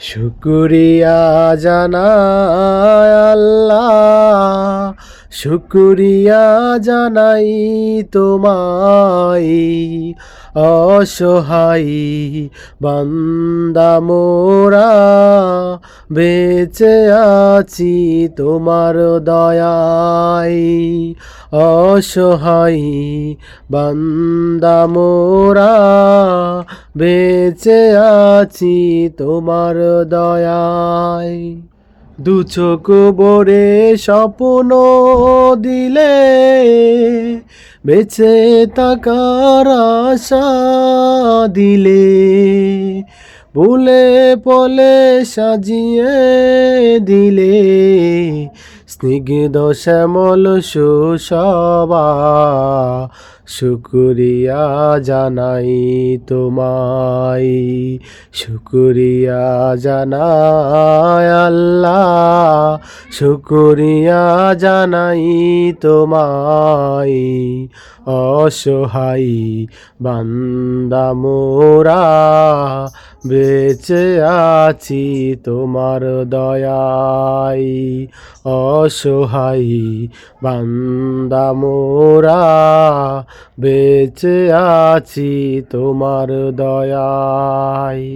শুকরিয়া জানাই আল্লাহ, শুকরিয়া জানাই তোমায়। অসহায় বান্দা মোরা, বেঁচে আছি তোমার দয়ায়। অসহায় বান্দা মোরা, বেঁচে আছি তোমার দয়ায়। দু চোখ ভরে স্বপ্ন দিলে, বেঁচে থাকার আশা দিলে। ফুলে ফলে সাজিয়ে দিলে, স্নিগ্ধ শ্যামল সুশোভা। শুকরিয়া জানাই তোমায়, শুকরিয়া জানাই আল্লাহ, শুকরিয়া জানাই তোমায়। অসহায় বান্দা মোরা, বেঁচে আছি তোমার দয়ায়। অসহায় বান্দা মোরা, বেঁচে আছি তোমার দয়ায়।